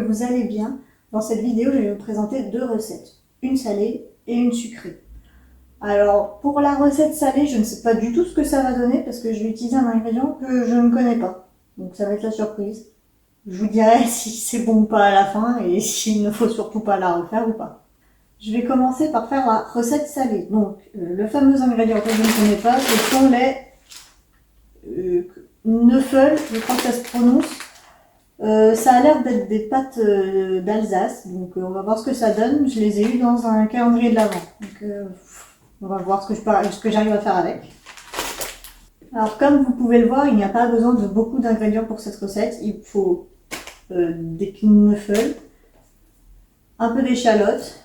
vous allez bien. Dans cette vidéo, je vais vous présenter deux recettes, une salée et une sucrée. Alors, pour la recette salée, je ne sais pas du tout ce que ça va donner parce que je vais utiliser un ingrédient que je ne connais pas. Donc ça va être la surprise. Je vous dirai si c'est bon ou pas à la fin et s'il ne faut surtout pas la refaire ou pas. Je vais commencer par faire la recette salée. Donc, le fameux ingrédient que je ne connais pas, ce sont les Neufel, je crois que ça se prononce. Ça a l'air d'être des pâtes d'Alsace, donc on va voir ce que ça donne. Je les ai eues dans un calendrier de l'Avent, donc on va voir ce que j'arrive à faire avec. Alors comme vous pouvez le voir, il n'y a pas besoin de beaucoup d'ingrédients pour cette recette. Il faut des Knuffel, un peu d'échalote,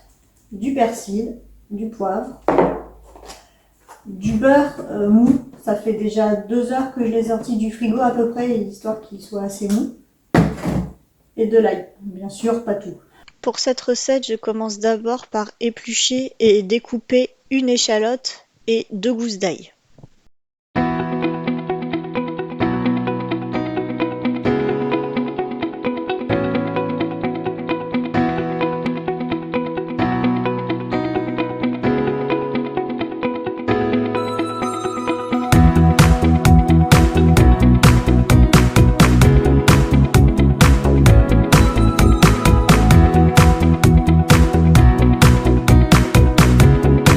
du persil, du poivre, du beurre mou. Ça fait déjà 2 heures que je l'ai sorti du frigo à peu près, histoire qu'il soit assez mou. Et de l'ail, bien sûr, pas tout. Pour cette recette, je commence d'abord par éplucher et découper une échalote et 2 gousses d'ail.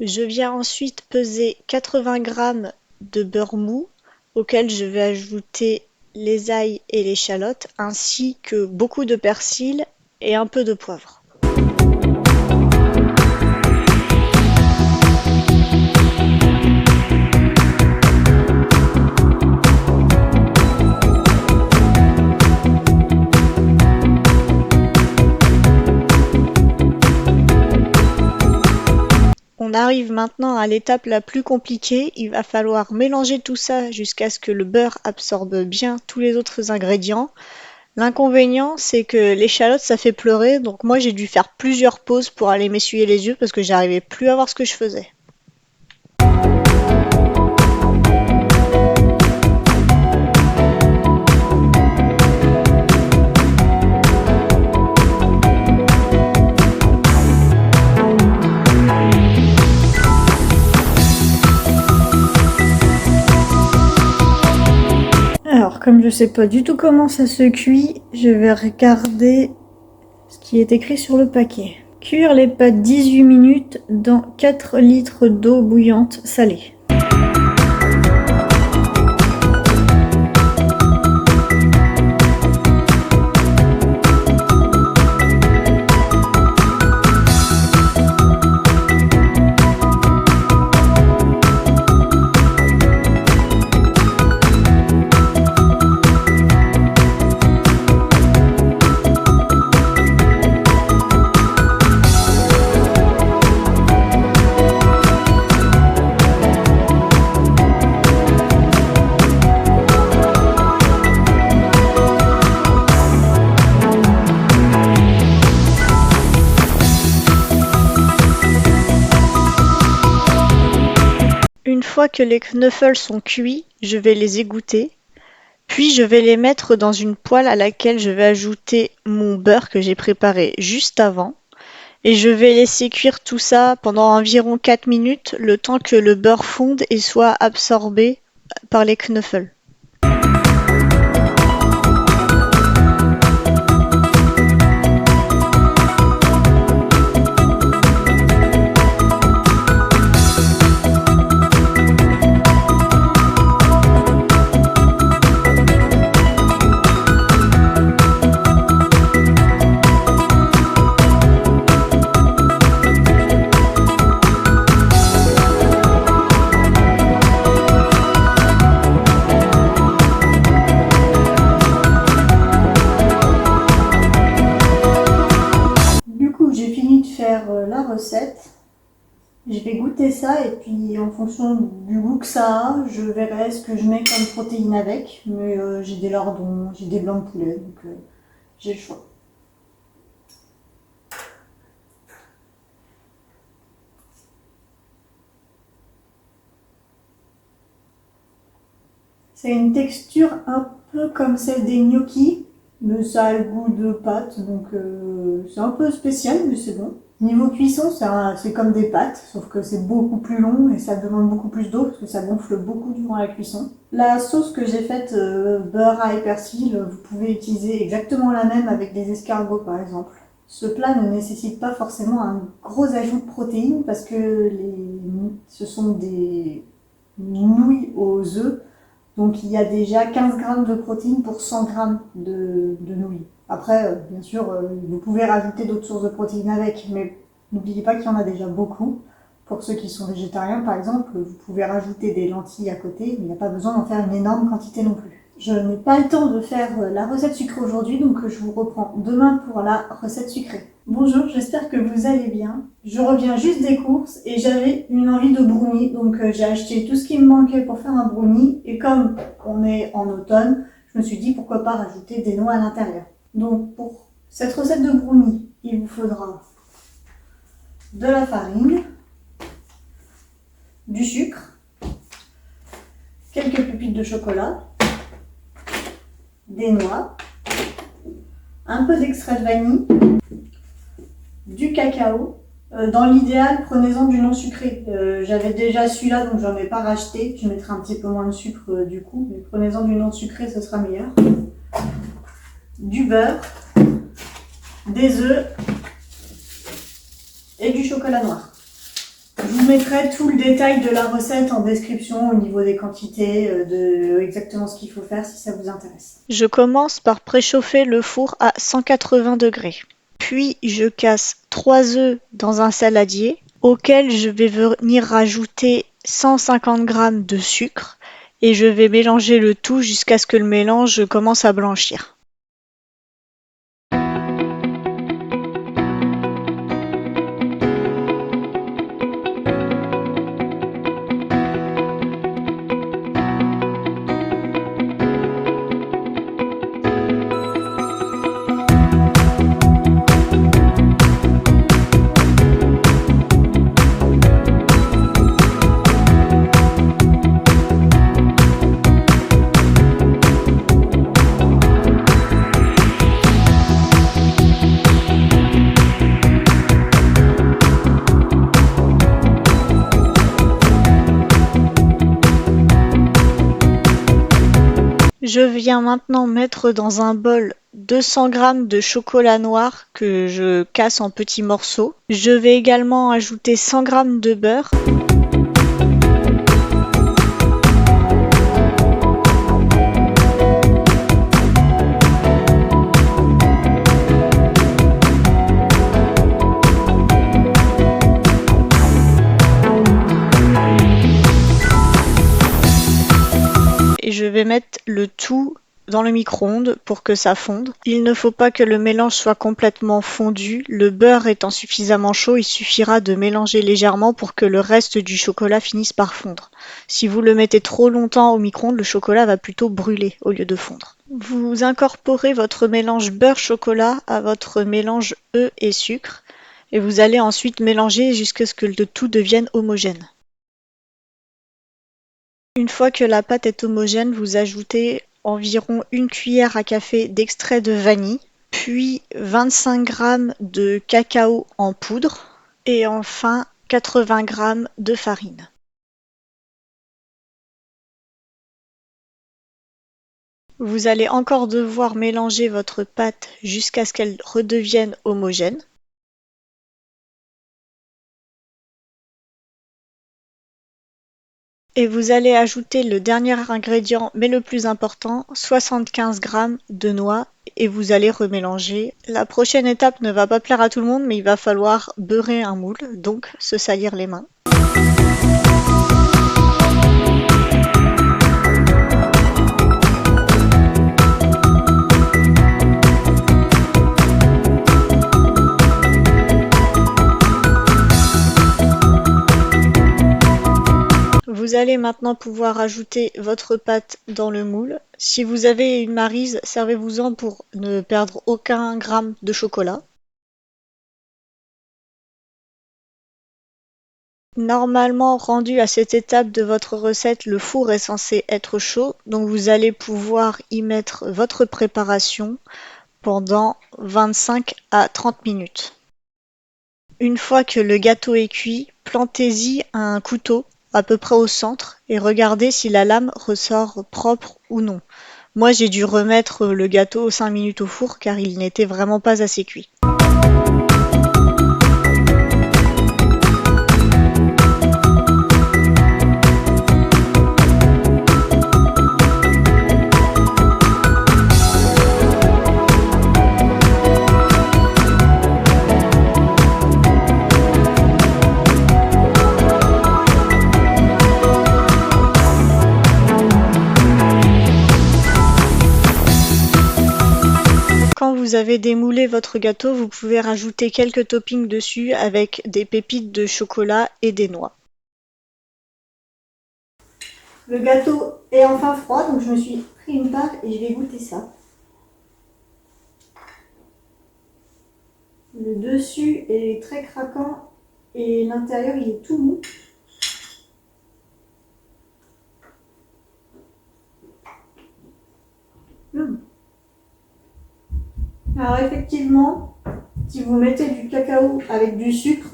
Je viens ensuite peser 80 g de beurre mou auquel je vais ajouter les ails et l'échalote ainsi que beaucoup de persil et un peu de poivre. On arrive maintenant à l'étape la plus compliquée, il va falloir mélanger tout ça jusqu'à ce que le beurre absorbe bien tous les autres ingrédients. L'inconvénient, c'est que l'échalote ça fait pleurer, donc moi j'ai dû faire plusieurs pauses pour aller m'essuyer les yeux parce que j'arrivais plus à voir ce que je faisais. Alors, comme je sais pas du tout comment ça se cuit, je vais regarder ce qui est écrit sur le paquet. Cuire les pâtes 18 minutes dans 4 litres d'eau bouillante salée. Une fois que les knuffels sont cuits, je vais les égoutter, puis je vais les mettre dans une poêle à laquelle je vais ajouter mon beurre que j'ai préparé juste avant, et je vais laisser cuire tout ça pendant environ 4 minutes, le temps que le beurre fonde et soit absorbé par les knuffels. La recette. Je vais goûter ça et puis en fonction du goût que ça a, je verrai ce que je mets comme protéines avec. Mais j'ai des lardons, j'ai des blancs de poulet, donc j'ai le choix. C'est une texture un peu comme celle des gnocchis, Mais ça a le goût de pâte, donc c'est un peu spécial, mais c'est bon. Niveau cuisson, c'est comme des pâtes, sauf que c'est beaucoup plus long et ça demande beaucoup plus d'eau parce que ça gonfle beaucoup durant la cuisson. La sauce que j'ai faite beurre, ail, persil, vous pouvez utiliser exactement la même avec des escargots par exemple. Ce plat ne nécessite pas forcément un gros ajout de protéines parce que ce sont des nouilles aux œufs. Donc il y a déjà 15 grammes de protéines pour 100 grammes de nouilles. Après, bien sûr, vous pouvez rajouter d'autres sources de protéines avec, mais n'oubliez pas qu'il y en a déjà beaucoup. Pour ceux qui sont végétariens, par exemple, vous pouvez rajouter des lentilles à côté, mais il n'y a pas besoin d'en faire une énorme quantité non plus. Je n'ai pas le temps de faire la recette sucrée aujourd'hui, donc je vous reprends demain pour la recette sucrée. Bonjour, j'espère que vous allez bien. Je reviens juste des courses et j'avais une envie de brownie, donc j'ai acheté tout ce qui me manquait pour faire un brownie. Et comme on est en automne, je me suis dit pourquoi pas rajouter des noix à l'intérieur. Donc pour cette recette de brownie, il vous faudra de la farine, du sucre, quelques pépites de chocolat, des noix, un peu d'extrait de vanille, du cacao. Dans l'idéal, prenez-en du non sucré. J'avais déjà celui-là, donc j'en ai pas racheté. Je mettrai un petit peu moins de sucre du coup, mais prenez-en du non sucré, ce sera meilleur. Du beurre, des œufs et du chocolat noir. Je vous mettrai tout le détail de la recette en description au niveau des quantités, de exactement ce qu'il faut faire si ça vous intéresse. Je commence par préchauffer le four à 180 degrés. Puis je casse 3 œufs dans un saladier auquel je vais venir rajouter 150 g de sucre et je vais mélanger le tout jusqu'à ce que le mélange commence à blanchir. Je viens maintenant mettre dans un bol 200 g de chocolat noir que je casse en petits morceaux. Je vais également ajouter 100 g de beurre. Et je vais mettre le tout dans le micro-ondes pour que ça fonde. Il ne faut pas que le mélange soit complètement fondu. Le beurre étant suffisamment chaud, il suffira de mélanger légèrement pour que le reste du chocolat finisse par fondre. Si vous le mettez trop longtemps au micro-ondes, le chocolat va plutôt brûler au lieu de fondre. Vous incorporez votre mélange beurre-chocolat à votre mélange œufs et sucre et vous allez ensuite mélanger jusqu'à ce que le tout devienne homogène. Une fois que la pâte est homogène, vous ajoutez environ 1 cuillère à café d'extrait de vanille, puis 25 g de cacao en poudre et enfin 80 g de farine. Vous allez encore devoir mélanger votre pâte jusqu'à ce qu'elle redevienne homogène. Et vous allez ajouter le dernier ingrédient, mais le plus important, 75 g de noix et vous allez remélanger. La prochaine étape ne va pas plaire à tout le monde, mais il va falloir beurrer un moule, donc se salir les mains. Vous allez maintenant pouvoir ajouter votre pâte dans le moule. Si vous avez une maryse, servez-vous-en pour ne perdre aucun gramme de chocolat. Normalement, rendu à cette étape de votre recette, le four est censé être chaud, donc vous allez pouvoir y mettre votre préparation pendant 25 à 30 minutes. Une fois que le gâteau est cuit, plantez-y un couteau à peu près au centre et regardez si la lame ressort propre ou non. Moi, j'ai dû remettre le gâteau 5 minutes au four car il n'était vraiment pas assez cuit. Quand vous avez démoulé votre gâteau, vous pouvez rajouter quelques toppings dessus avec des pépites de chocolat et des noix. Le gâteau est enfin froid, donc je me suis pris une part et je vais goûter ça. Le dessus est très craquant et l'intérieur il est tout mou. Alors effectivement, si vous mettez du cacao avec du sucre,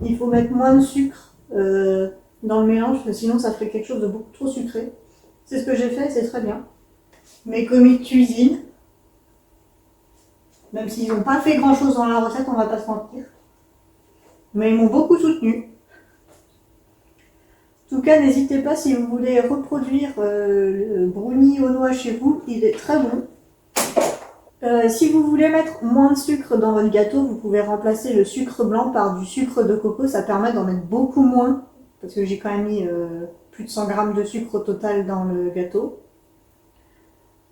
il faut mettre moins de sucre dans le mélange, parce que sinon ça ferait quelque chose de beaucoup trop sucré. C'est ce que j'ai fait, c'est très bien. Mes commis de cuisine, même s'ils n'ont pas fait grand chose dans la recette, on va pas se mentir, mais ils m'ont beaucoup soutenu. En tout cas, n'hésitez pas si vous voulez reproduire le brownie aux noix chez vous, il est très bon. Si vous voulez mettre moins de sucre dans votre gâteau, vous pouvez remplacer le sucre blanc par du sucre de coco, ça permet d'en mettre beaucoup moins, parce que j'ai quand même mis plus de 100 g de sucre au total dans le gâteau.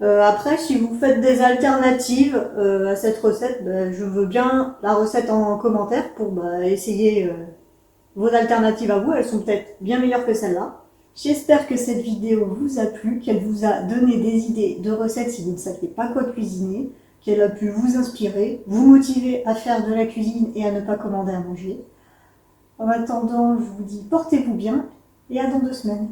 Après, si vous faites des alternatives à cette recette, je veux bien la recette en commentaire pour essayer vos alternatives à vous, elles sont peut-être bien meilleures que celle-là. J'espère que cette vidéo vous a plu, qu'elle vous a donné des idées de recettes si vous ne saviez pas quoi cuisiner, qu'elle a pu vous inspirer, vous motiver à faire de la cuisine et à ne pas commander à manger. En attendant, je vous dis portez-vous bien et à dans 2 semaines.